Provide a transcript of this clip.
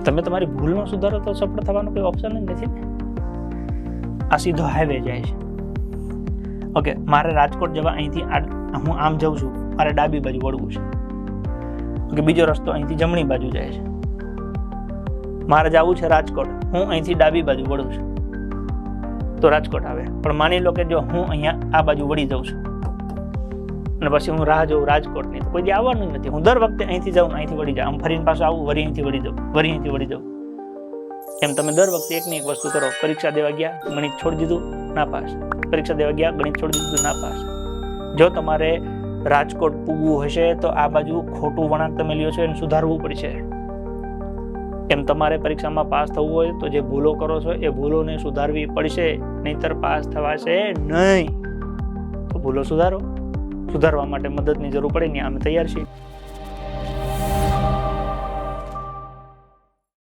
તમે તમારી ભૂલનો સુધારો તો સફળ થવાનો કોઈ ઓપ્શન જ નથી ને. આ સીધો હાઈવે જાય છે. ઓકે, મારે રાજકોટ જવા અહીંથી હું આમ જાઉં છું, મારે ડાબી બાજુ વળવું છે. ઓકે, બીજો રસ્તો અહીંથી જમણી બાજુ જાય છે. મારે જવું છે રાજકોટ, હું અહીંથી ડાબી બાજુ વળું છું તો રાજકોટ આવે. પણ માની લો કે જો હું અહીંયા આ બાજુ વળી જાઉં છું અને પછી હું રાહ જોઉં રાજકોટની, તો કોઈ દી આવવાનું જ નથી. હું દર વખતે અહીંથી જાઉં, અહીંથી વળી જાઉં, આમ ફરીને પાછું આવું, વળી અહીંથી વળી જાઉં, વળી અહીંથી વળી જાઉં. એમ તમે દર વખતે એકની એક વસ્તુ કરો. પરીક્ષા દેવા ગયા, ગણિત છોડી દીધું, ના પાસ. પરીક્ષા દેવા ગયા, ગણિત છોડી દીધું, ના પાસ. જો તમારે રાજકોટ પૂગવું હશે તો આ બાજુ ખોટું વળાંક તમે લ્યો છો એને સુધારવું પડશે. એમ તમારે પરીક્ષામાં પાસ થવું હોય તો જે ભૂલો કરો છો એ ભૂલોને સુધારવી પડશે, નહીતર પાસ થવાશે નહીં. તો ભૂલો સુધારો. સુધારવા માટે મદદની જરૂર પડે ને અમે તૈયાર છીએ.